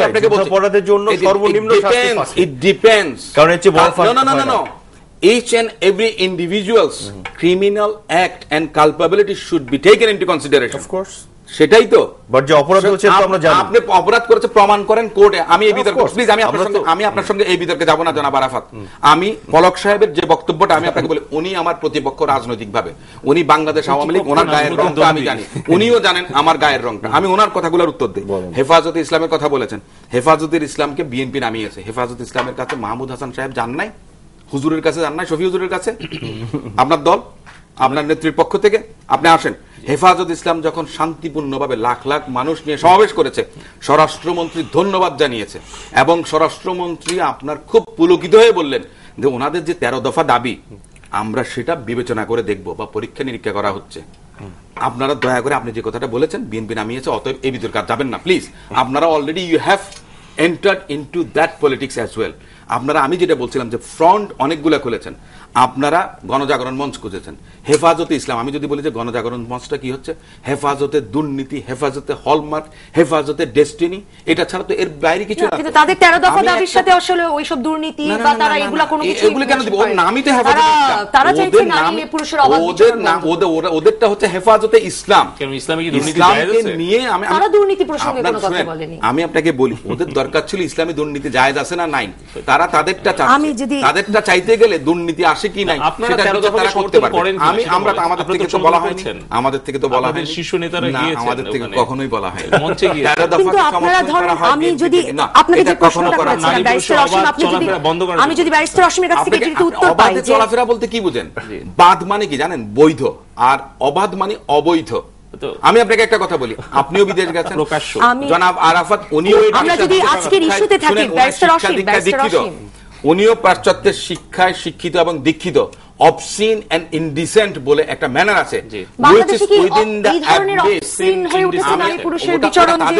আপনাকে বলছি অপরাধের জন্য সর্বনিম্ন শাস্তি ফাঁসি। ইট ডিপেন্ডস, কারণ এর চেয়ে বড় ফাঁসি না। Each and every individual's criminal act and culpability should be taken into consideration. Of course. সেটাই তো, বাট যে অপরাধ হচ্ছে তো আমরা জানি। আপনি অপরাধ করেছে প্রমাণ করেন কোর্টে, আমি এই বিতর্কে প্লিজ আমি আপনার সঙ্গে এই বিতর্কে যাব না জনাব আরাফাত। আমি পলক সাহেবের যে বক্তব্যটা আমি আপনাকে বলি, উনি আমার প্রতিপক্ষ রাজনৈতিকভাবে, উনি বাংলাদেশ আওয়ামী লীগ, ওনার গায়ের রংটা আমি জানি, উনিও জানেন আমার গায়ের রংটা, আমি ওনার কথাগুলোর উত্তর দিই। হেফাজতে ইসলামের কথা বলেছেন, হেফাজতের ইসলামকে বিএনপি নামিয়েছে, হেফাজতে ইসলামের কাছে মাহমুদ হাসান সাহেব যান নাই, হুজুরের কাছে যান নাই, শফি হুজুরের কাছে, আপনার দল আপনার নেত্রীর পক্ষ থেকে আপনি আসেন। হেফাজত ইসলাম যখন শান্তিপূর্ণভাবে লাখ লাখ মানুষ নিয়ে সমাবেশ করেছে, স্বরাষ্ট্রমন্ত্রী ধন্যবাদ জানিয়েছে, এবং স্বরাষ্ট্রমন্ত্রী আপনার খুব পুলকিত হয়ে বললেন যে ওনাদের যে 13 দফা দাবি আমরা সেটা বিবেচনা করে দেখব বা পরীক্ষা নিরীক্ষা করা হচ্ছে। আপনারা দয়া করে আপনি যে কথাটা বলেছেন বিএনপি নামিয়েছে, অতএব এই বিতর্কে যাবেন না প্লিজ। আপনারা already you have entered into that politics as well. আপনারা, আমি যেটা বলছিলাম যে ফ্রন্ট অনেকগুলো খুলেছেন, আপনারা গণজাগরণ মঞ্চ খুঁজেছেন, হেফাজতে ইসলাম, আমি যদি বলি যে গণজাগরণ মঞ্চটা কি হচ্ছে, হেফাজতে দুর্নীতি, হেফাজতে হলমার্ক, হেফাজতে ডেস্টিনি, এটা ছাড়া তো এর বাইরে কিছু না। কিন্তু তাদের 13 দফা দাবির সাথে আসলে ওইসব দুর্নীতি বা তারা এগুলা কোনো কিছু, এগুলো কেন দিব? ওর নামই তো হেফাজতে ইসলাম, তারা চাইছে নারী পুরুষের অবাধ ওদের না, ওদেরটা হচ্ছে হেফাজতে ইসলাম। কেন ইসলামে কি দুর্নীতি জায়েজ আছে? নিয়ে আমি তারা দুর্নীতি প্রসঙ্গে কোনো কথা বলেনি। আমি আপনাকে বলি, ওদের দরকার ছিল ইসলামে দুর্নীতি জায়েজ আছে না নাই, তারা তাদেরটা চাচ্ছে, তাদেরটা চাইতে গেলে দুর্নীতি আসে কি নাই সেটা তারা করতে পারবে। আমরা তো আমাদের থেকে তো বলা হয়নি, আমাদের থেকে তো বলা হয়নি, শীর্ষ নেতারা গিয়েছেন, আমাদের থেকে কখনোই বলা হয়নি মঞ্চে গিয়ে। কিন্তু আপনারা ধরেন, আমি যদি আপনাকে যে প্রশ্নটা করেছিলাম ব্যারিস্টার অসীম, আপনি যদি, আমি যদি ব্যারিস্টার অসীমের কাছ থেকে যদি উত্তর পাই যে চলাফেরা বলতে কি বুঝেন, বাদ মানে কি জানেন? বৈধ, আর অবাধ মানে অবৈধ। আমি আপনাকে একটা কথা বলি, আপনিও বিদেশ গেছেন, জনাব আরাফাত উনিও, আমরা যদি আজকের ইস্যুতে থাকি, ব্যারিস্টার অসীম উনিও পাশ্চাত্যের শিক্ষায় শিক্ষিত এবং দীক্ষিত। অবসিন এন্ড ইনডিসেন্ট বলে একটা ম্যানার আছে, বাংলাদেশে কি এই ধরনের অবসিন হয়ে উঠেছে নারী পুরুষের বিচরণ, যে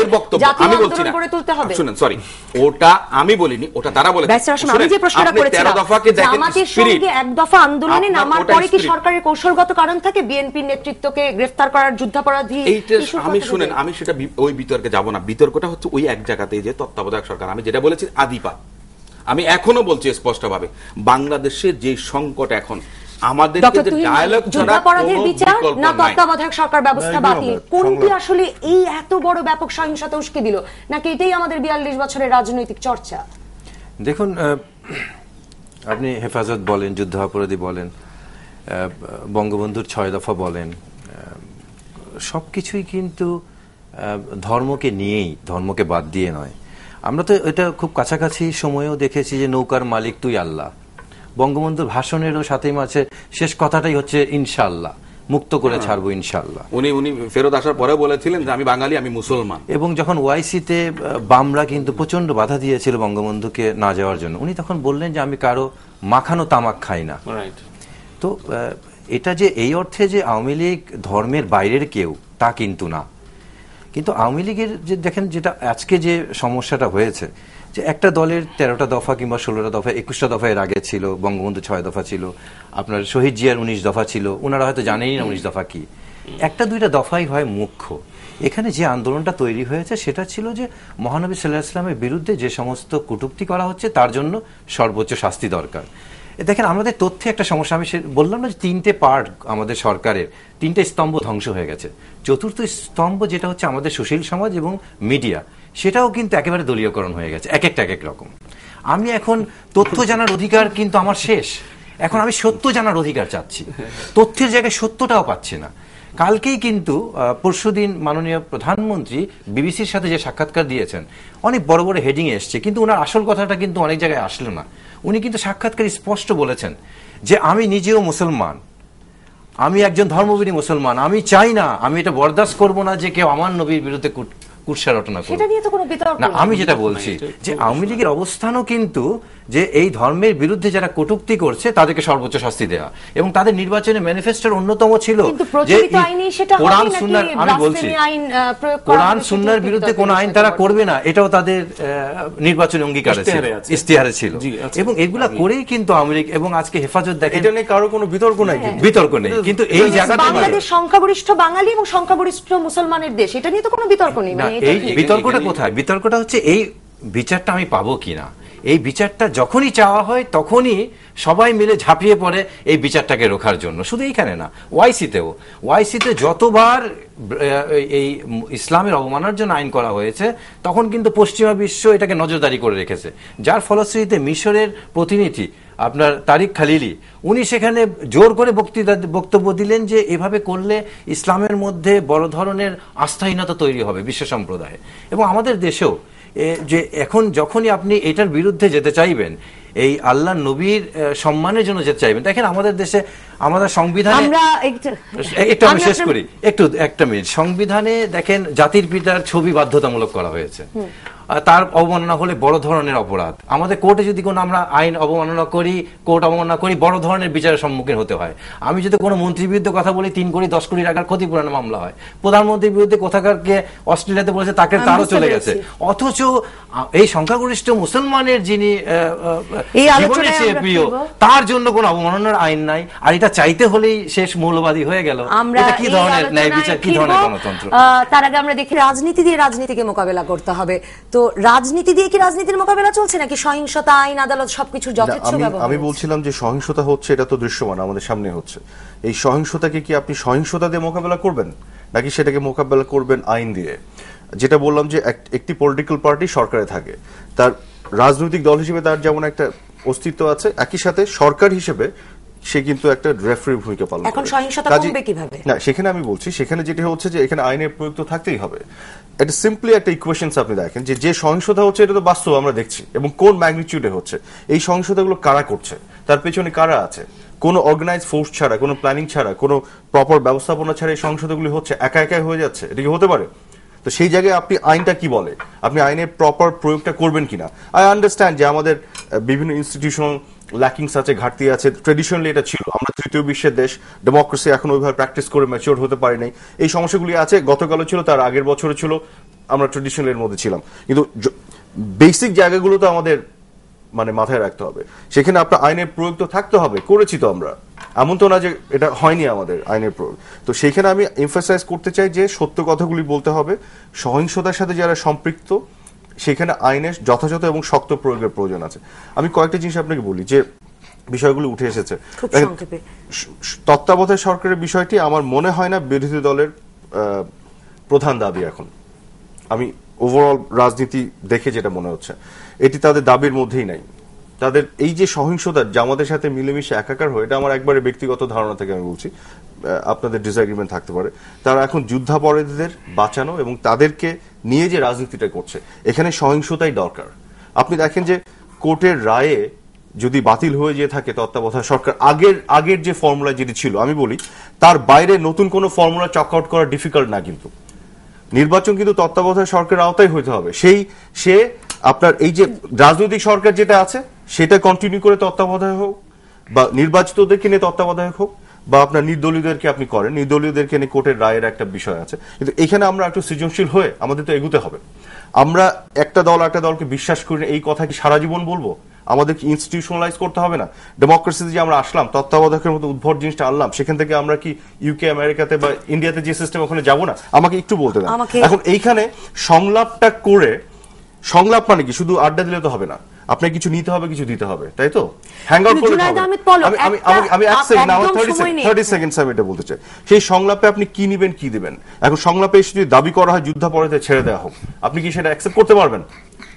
আমি বলছি না, শুনেন, সরি, ওটা আমি বলিনি, ওটা তারা বলেছে। আমি যে প্রশ্নটা করেছিলাম, জামাতের সঙ্গে এক দফা আন্দোলনে নামার পরে কি সরকারের কৌশলগত কারণ থাকে বিএনপির নেতৃত্বকে গ্রেফতার করার, যুদ্ধাপরাধী? আমি শুনেন, আমি সেটা ওই বিতর্কে যাব না। বিতর্কটা হচ্ছে ওই এক জায়গাতেই যে তত্ত্বাবধায়ক সরকার, আমি যেটা বলেছি আদিপাত, আমি এখনো বলছি স্পষ্টভাবে, বাংলাদেশের যে সংকট এখন, আমাদের যুদ্ধাপরাধের বিচার না তত্ত্বাবধায়ক সরকার ব্যবস্থা বাতিল, কোনটি আসলে এই এত বড় ব্যাপক সহিংসতা উস্কে দিল, নাকি এটাই আমাদের 42 বছরের রাজনৈতিক চর্চা? দেখুন, আপনি হেফাজত বলেন, যুদ্ধাপরাধী বলেন, বঙ্গবন্ধুর 6 দফা বলেন, সবকিছুই কিন্তু ধর্মকে নিয়েই, ধর্মকে বাদ দিয়ে নয়। আমরা তো এটা খুব কাছাকাছি সময়েও দেখেছি যে নৌকার মালিক তুই আল্লাহ। বঙ্গবন্ধুর ভাষণেরও 7 মার্চে শেষ কথাটাই হচ্ছে ইনশাআল্লাহ, মুক্ত করে ছাড়বো ইনশাআল্লাহ। উনি ফেরত আসার পরে বলেছিলেন যে আমি বাঙালি, আমি মুসলমান। এবং যখন ওয়াইসিতে বামরা কিন্তু প্রচন্ড বাধা দিয়েছিল বঙ্গবন্ধুকে না যাওয়ার জন্য, উনি তখন বললেন যে আমি কারো মাখানো তামাক খাই না। তো এটা যে এই অর্থে যে আওয়ামী লীগ ধর্মের বাইরের কেউ, তা কিন্তু না। কিন্তু আওয়ামী লীগের যে দেখেন, যেটা আজকে যে সমস্যাটা হয়েছে, যে একটা দলের 13টা দফা কিংবা 16টা দফা 21টা দফা এর আগে ছিল, বঙ্গবন্ধু 6 দফা ছিল, আপনার শহীদ জিয়ার 19 দফা ছিল, ওনারা হয়তো জানেনই না 19 দফা কি। একটা দুইটা দফাই হয় মুখ্য। এখানে যে আন্দোলনটা তৈরি হয়েছে সেটা ছিল যে মহানবী সাল্লাল্লাহু আলাইহি ওয়াসাল্লামের বিরুদ্ধে যে সমস্ত কটূক্তি করা হচ্ছে তার জন্য সর্বোচ্চ শাস্তি দরকার। দেখেন আমাদের তথ্যে একটা সমস্যা, আমি বললাম না যে 3টে পার্ট আমাদের সরকারের, 3টে স্তম্ভ ধ্বংস হয়ে গেছে। চতুর্থ স্তম্ভ যেটা হচ্ছে আমাদের সুশীল সমাজ এবং মিডিয়া, সেটাও কিন্তু একেবারে দলীয়করণ হয়ে গেছে, এক একটা এক এক রকম। আমি এখন তথ্য জানার অধিকার কিন্তু আমার শেষ, এখন আমি সত্য জানার অধিকার চাচ্ছি, তথ্যের জায়গায় সত্যটাও পাচ্ছি না। কালকেই কিন্তু পরশুদিন মাননীয় প্রধানমন্ত্রী বিবিসির সাথে যে সাক্ষাৎকার দিয়েছেন, অনেক বড় বড় হেডিং এসছে, কিন্তু ওনার আসল কথাটা কিন্তু অনেক জায়গায় আসলো না। উনি কিন্তু সাক্ষাৎকারে স্পষ্ট বলেছেন যে আমি নিজেও মুসলমান, আমি একজন ধর্মবিনী মুসলমান, আমি চাই না, আমি এটা বরদাস্ত করব না যে কেউ আমার নবীর বিরুদ্ধে কুৎসা রটনা করবে। সেটা নিয়ে তো কোনো বিতর্ক না, আমি যেটা বলছি যে আওয়ামী লীগের অবস্থানও কিন্তু যে এই ধর্মের বিরুদ্ধে যারা কটূক্তি করছে তাদেরকে সর্বোচ্চ শাস্তি দেওয়া, এবং তাদের নির্বাচনী ম্যানিফেস্টোর অন্যতম ছিল যে কোরআন সুন্নাহর, আমি বলছি কোরআন সুন্নাহর বিরুদ্ধে কোন আইন তারা করবে না, এটাও তাদের নির্বাচনী অঙ্গীকারে ছিল, ইশতেহারে ছিল, এবং এগুলা করেই কিন্তু আওয়ামী লীগ এবং আজকে হেফাজত দেখেন এটা নিয়ে কারো কোনো বিতর্ক নাই, বিতর্ক নেই, কিন্তু এই জায়গাটা বাংলাদেশ সংখ্যাগরিষ্ঠ বাঙালি এবং সংখ্যাগরিষ্ঠ মুসলমানের দেশ, এটা নিয়ে তো কোনো বিতর্ক নেই। এই বিতর্কটা কোথায়? বিতর্কটা হচ্ছে এই বিচারটা আমি পাবো কিনা। এই বিচারটা যখনই চাওয়া হয় তখনই সবাই মিলে ঝাঁপিয়ে পড়ে এই বিচারটাকে রোখার জন্য। শুধু এইখানে না, ওয়াইসিতে যতবার এই ইসলামের অবমাননার জন্য আইন করা হয়েছে তখন কিন্তু পশ্চিমা বিশ্ব এটাকে নজরদারি করে রেখেছে, যার ফলশ্রুতিতে মিশরের প্রতিনিধি আপনার তারিক খালিলি, উনি সেখানে জোর করে বক্তব্য দিলেন যে এভাবে করলে ইসলামের মধ্যে বড় ধরনের আস্থাহীনতা তৈরি হবে বিশ্ব সম্প্রদায়ে। এবং আমাদের দেশেও যে এখন যখনই আপনি এটার বিরুদ্ধে যেতে চাইবেন, এই আল্লাহ নবীর সম্মানের জন্য যেতে চাইবেন, দেখেন আমাদের দেশে আমাদের সংবিধানে, একটু আমি শেষ করি, একটা মিনিট, সংবিধানে দেখেন জাতির পিতার ছবি বাধ্যতামূলক করা হয়েছে, তার অবমাননা হলে বড় ধরনের অপরাধ। আমাদের কোর্টে যদি কোনো আমরা আইন অবমাননা করি, কোর্ট অবমাননা করি, বড় ধরনের বিচারের সম্মুখীন হতে হয়। আমি যদি কোনো মন্ত্রীর বিরুদ্ধে কথা বলি 3 কোটি 10 কোটি টাকার ক্ষতিপূরণের মামলা হয়। প্রধানমন্ত্রীর বিরুদ্ধে কোথাকারকে অস্ট্রেলিয়াতে বলেছে তাকে তারও চলে গেছে, অথচ এই সংখ্যাগরিষ্ঠ মুসলমানের যিনি জীবনের চেয়ে প্রিয়, তার জন্য কোনো অবমাননার আইন নাই। আর এটা চাইতে হলেই শেষ মৌলবাদী হয়ে গেল। এটা কি ধরনের ন্যায় বিচার, কি ধরনের গণতন্ত্র? তার আগে আমরা দেখি রাজনীতি দিয়ে রাজনীতিকে মোকাবেলা করতে হবে। তো রাজনীতি দিয়ে কি রাজনীতির মোকাবেলা চলছে, নাকি সহিংসতা, আইন আদালত সবকিছু যথেচ্ছ ব্যবহার? আমি বলছিলাম যে সহিংসতা হচ্ছে, এটা তো দৃশ্যমান আমাদের সামনে হচ্ছে। এই সহিংসতাকে কি আপনি সহিংসতা দিয়ে মোকাবেলা করবেন, নাকি সেটাকে মোকাবেলা করবেন আইন দিয়ে? যেটা বললাম যে একটি পলিটিক্যাল পার্টি সরকারে থাকে, তার রাজনৈতিক দল হিসেবে তার যেমন একটা অস্তিত্ব আছে, একই সাথে সরকার হিসেবে সে কিন্তু একটা রেফারি ভূমিকা পালন করে। এখন সহিংসতা কমবে কিভাবে? না, সেখানে আমি বলছি, সেখানে যেটা হচ্ছে যে এখানে আইনের প্রয়োগ তো থাকতেই হবে। এটা সিম্পলি একটা ইকুয়েশনস আপনি দেখেন যে সহিংসতা হচ্ছে এটা তো বাস্তব আমরা দেখছি, এবং কোন ম্যাগনিটিউডে হচ্ছে। এই সহিংসতাগুলো কারা করছে, তার পেছনে কারা আছে, কোনো অর্গানাইজ ফোর্স ছাড়া, কোনো প্ল্যানিং ছাড়া, কোনো প্রপার ব্যবস্থাপনা ছাড়া এই সহিংসতাগুলি হচ্ছে, একা একাই হয়ে যাচ্ছে। এটা কি হতে পারে? তো সেই জায়গায় আপনি আইনটা কি বলে, আপনি আইনের প্রপার প্রয়োগটা করবেন কিনা। আই আন্ডারস্ট্যান্ড যে আমাদের বিভিন্ন ইনস্টিটিউশনাল ল্যাকিংস আছে, ঘাটতি আছে। ট্রেডিশনালি এটা ছিল, আমরা তৃতীয় বিশ্বের দেশ, ডেমোক্রেসি এখন ওইভাবে প্র্যাকটিস করে ম্যাচিওর হতে পারি নাই। এই সমস্যাগুলি আছে, গতকালও ছিল, তার আগের বছরও ছিল, আমরা ট্রেডিশনালের মধ্যে ছিলাম। কিন্তু বেসিক জায়গাগুলো তো আমাদের মানে মাথায় রাখতে হবে। সেখানে আপনার আইনের প্রয়োগ তো থাকতে হবে, করেছি তো আমরা, এমন তো না যে এটা হয়নি আমাদের আইনের প্রয়োগ। তো সেইখানে আমি এমফাসাইজ করতে চাই যে সত্য কথাগুলি বলতে হবে। সহিংসতার সাথে যারা সম্পৃক্ত, সেখানে আইনের যথাযথ এবং শক্ত প্রয়োগের প্রয়োজন আছে। আমি কয়েকটা জিনিস আপনাকে বলি যে বিষয়গুলো উঠে এসেছে। তত্ত্বাবধায়ক সরকারের বিষয়টি আমার মনে হয় না বিরোধী দলের প্রধান দাবি এখন। আমি ওভারঅল রাজনীতি দেখে যেটা মনে হচ্ছে, এটি তাদের দাবির মধ্যেই নাই। তাদের এই যে সহিংসতা জামাতের সাথে মিলেমিশে একাকার হয়, এটা আমার একবারে ব্যক্তিগত ধারণা থেকে আমি বলছি, আপনাদের ডিসএগ্রিমেন্ট থাকতে পারে। তারা এখন যুদ্ধাপরাধীদের বাঁচানো এবং তাদেরকে নিয়ে যে রাজনীতিটা করছে, এখানে সহিংসতাই দরকার। আপনি দেখেন যে কোর্টের রায়ে যদি বাতিল হয়ে যেয়ে থাকে তত্ত্বাবধায়ক সরকার, আগের যে ফর্মুলা যেটি ছিল, আমি বলি তার বাইরে নতুন কোনো ফর্মুলা চক আউট করা ডিফিকাল্ট না। কিন্তু নির্বাচন কিন্তু তত্ত্বাবধায়ক সরকারের আওতায় হইতে হবে। সে আপনার এই যে রাজনৈতিক সরকার যেটা আছে সেটা কন্টিনিউ করে তত্ত্বাবধায়ক হোক, বা নির্বাচিতদেরকে নিয়ে তত্ত্বাবধায়ক হোক, বা আপনার নির্দলীয়দেরকে আপনি করেন, নির্দলীয়দেরকে নিয়ে কোর্টের রায়ের একটা বিষয় আছে। কিন্তু এখানে আমরা একটু সৃজনশীল হয়ে আমাদের তো এগুতে হবে। আমরা একটা দল একটা দলকে বিশ্বাস করি না, এই কথা কি সারা জীবন বলবো? আমাদের কি ইনস্টিটিউশনালাইজ করতে হবে না? ডেমোক্রেসিতে যে আমরা আসলাম, তত্ত্বাবধায়কের মতো উদ্ভট জিনিসটা আনলাম, সেখান থেকে আমরা কি ইউকে, আমেরিকাতে বা ইন্ডিয়াতে যে সিস্টেম ওখানে যাবো না? আমাকে একটু বলতে দেন। এখন এইখানে সংলাপটা করে, সংলাপ মানে কি শুধু আড্ডা দিলে তো হবে না, আপনাকে কিছু নিতে হবে, কিছু দিতে হবে, তাই তো? হ্যাং আউট করলে আমি 1 সেকেন্ড, আমার 30 সেকেন্ডস আমি এটা বলতে চাই। সেই সংলাপে আপনি কি নিবেন, কি দিবেন? এখন সংলাপে এসে যদি দাবি করা হয় যুদ্ধাপরাধে ছেড়ে দেওয়া হোক, আপনি কি সেটা অ্যাকসেপ্ট করতে পারবেন?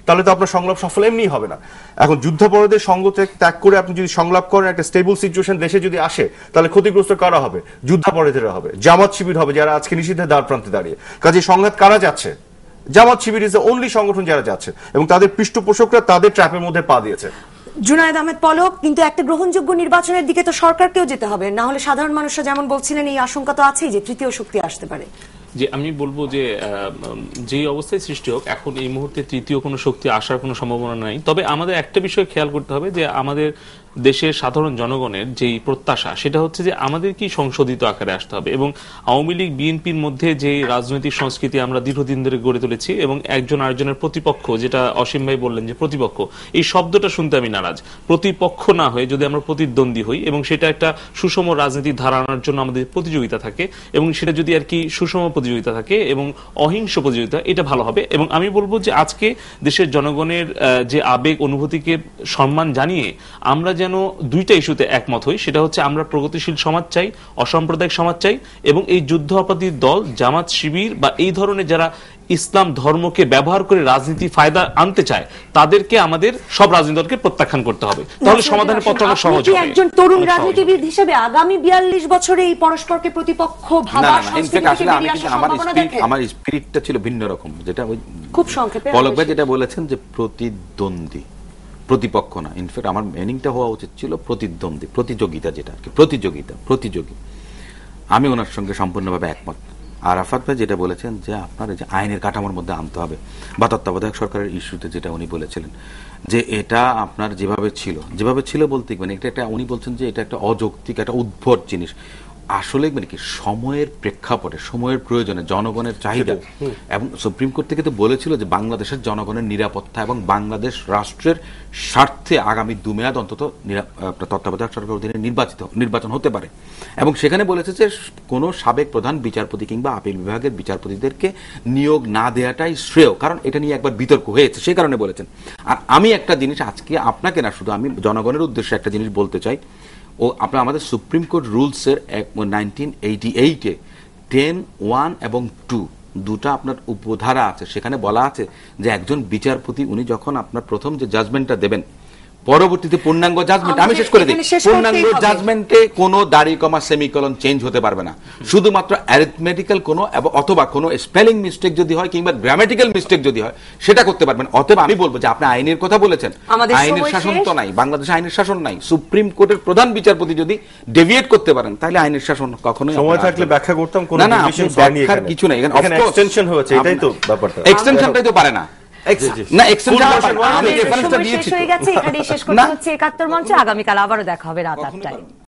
তাহলে তো আপনার সংলাপ সফল এমনি হবে না। এখন যুদ্ধাপরাধের সঙ্গ ত্যাগ করে আপনি যদি সংলাপ করেন, একটা স্টেবল সিচুয়েশন দেশে যদি আসে, তাহলে ক্ষতিগ্রস্ত কারা হবে? যুদ্ধাপরাধীরা হবে, জামাত শিবির হবে, যারা আজকে নিষিদ্ধের দ্বার প্রান্তে দাঁড়িয়ে। কাজে সংঘাত কারা যাচ্ছে? Jamaat Shibir is the only সংগঠন যারা যাচ্ছে, এবং তাদের পৃষ্ঠপোষকরা তাদের ট্র্যাপের মধ্যে পা দিয়েছে। জুনায়েদ আহমেদ পলক, কিন্তু একটা গ্রহণযোগ্য নির্বাচনের দিকে তো সরকারকেও যেতে হবে, না হলে সাধারণ মানুষরা যেমন বলছিলেন এই আশঙ্কা তো আছেই যে তৃতীয় শক্তি আসতে পারে। যে আমি বলবো যে যে অবস্থায় সৃষ্টি হোক, এখন এই মুহূর্তে তৃতীয় কোনো শক্তি আসার কোনো সম্ভাবনা নাই। তবে আমাদের একটা বিষয় খেয়াল করতে হবে যে আমাদের দেশের সাধারণ জনগণের যেই প্রত্যাশা, সেটা হচ্ছে যে আমাদের কি সংশোধিত আকারে আসতে হবে। এবং আওয়ামী লীগ বিএনপির মধ্যে যে রাজনৈতিক সংস্কৃতি আমরা দীর্ঘদিন ধরে গড়ে তুলেছি, এবং একজন আরেকজনের প্রতিপক্ষ, যেটা অসীম ভাই বললেন যে প্রতিপক্ষ, এই শব্দটা শুনতে আমি নারাজ। প্রতিপক্ষ না হয়ে যদি আমরা প্রতিদ্বন্দ্বী হই, এবং সেটা একটা সুষম রাজনীতির ধারা আনার জন্য আমাদের প্রতিযোগিতা থাকে, এবং সেটা যদি আর কি সুষম প্রতিযোগিতা থাকে এবং অহিংস প্রতিযোগিতা, এটা ভালো হবে। এবং আমি বলবো যে আজকে দেশের জনগণের যে আবেগ অনুভূতিকে সম্মান জানিয়ে আমরা যেন দুইটা ইস্যুতে একমত হই। সেটা হচ্ছে আমরা প্রগতিশীল সমাজ চাই, অসাম্প্রদায়িক সমাজ চাই, এবং এই যুদ্ধ অপরাধীর দল জামাত শিবির বা এই ধরনের যারা ইসলাম ধর্মকে ব্যবহার করে রাজনীতি ফায়দা আনতে চায়, তাদেরকে আমাদের সব রাজনৈতিক দলকে প্রত্যাখ্যান করতে হবে। তাহলে সমাধানের পথটা অনেক সহজ হবে। একজন তরুণ রাজনীতিবিদ হিসেবে আগামী 42 বছরে এই পরস্পরকে প্রতিপক্ষ ভাবা সংস্কৃতি থেকে বেরিয়ে আসার সম্ভাবনা দেখেন? আমার স্পিরিটটা ছিল ভিন্ন রকম, যেটা ওই খুব সংক্ষেপে পলক ভাই যেটা বলেছেন যে প্রতিদ্বন্দ্বী, প্রতিপক্ষ না। ইনফ্যাক্ট আমার মিনিংটা হওয়া উচিত ছিল প্রতিদ্বন্দ্বী, প্রতিযোগিতা, যেটা প্রতিযোগিতা, প্রতিযোগী। আমি ওনার সঙ্গে সম্পূর্ণভাবে একমত। আরাফাত ভাই যেটা বলেছেন যে আপনার এই যে আইনের কাঠামোর মধ্যে আনতে হবে, বা তত্ত্বাবধায়ক সরকারের ইস্যুতে যেটা উনি বলেছিলেন যে এটা আপনার যেভাবে ছিল বলতে মানে এটা উনি বলছেন যে এটা একটা অযৌক্তিক, একটা উদ্ভট জিনিস। আসলে মানে কি সময়ের প্রেক্ষাপটে, সময়ের প্রয়োজনে, জনগণের চাহিদা, এবং সুপ্রিম কোর্ট থেকে তো বলেছিল যে বাংলাদেশের জনগণের নিরাপত্তা এবং বাংলাদেশ রাষ্ট্রের স্বার্থে আগামী 2 মেয়াদ অন্তত তত্ত্বাবধায়ক সরকার অধীনে নির্বাচন হতে পারে। এবং সেখানে বলেছে যে কোনো সাবেক প্রধান বিচারপতি কিংবা আপিল বিভাগের বিচারপতিদেরকে নিয়োগ না দেওয়াটাই শ্রেয়, কারণ এটা নিয়ে একবার বিতর্ক হয়েছে, সেই কারণে বলেছেন। আর আমি একটা জিনিস আজকে আপনাকে না, শুধু আমি জনগণের উদ্দেশ্যে একটা জিনিস বলতে চাই। ও আপনার আমাদের সুপ্রিম কোর্ট রুলসের 1988-এ 10(1) এবং 2 দুটা আপনার উপধারা আছে। সেখানে বলা আছে যে একজন বিচারপতি উনি যখন আপনার প্রথম যে জাজমেন্টটা দেবেন, পরবর্তীতে পূর্ণাঙ্গ জাজমেন্ট, আমি শেষ করে দিই, পূর্ণাঙ্গ জাজমেন্টে কোনো দাড়ি কমা সেমিকলন চেঞ্জ হতে পারবে না। শুধুমাত্র অ্যারিথমেটিক্যাল কোনো অথবা কোনো স্পেলিং মিস্টেক যদি হয় কিংবা গ্রামাটিক্যাল মিস্টেক যদি হয়, সেটা করতে পারবেন। অতএব আমি বলবো যে আপনি আইনের কথা বলেছেন, আইনের শাসন তো নাই, বাংলাদেশে আইনের শাসন নাই। সুপ্রিম কোর্টের প্রধান বিচারপতি যদি ডেভিয়েট করতে পারেন, তাহলে আইনের শাসন কখনোই সময় থাকলে ব্যাখ্যা করতাম। কোনো কিছু নেই, এখানে এক্সটেনশন হয়েছে, এটাই তো ব্যাপারটা। এক্সটেনশনটাই তো পারে না। না, এক্সটেনশন আমি রেফারেন্সটা দিয়েছি। শেষ হয়ে গেছে, এখানেই শেষ করতে হচ্ছে 71 মঞ্চে। আগামীকাল আবারও দেখা হবে রাত 8টায়।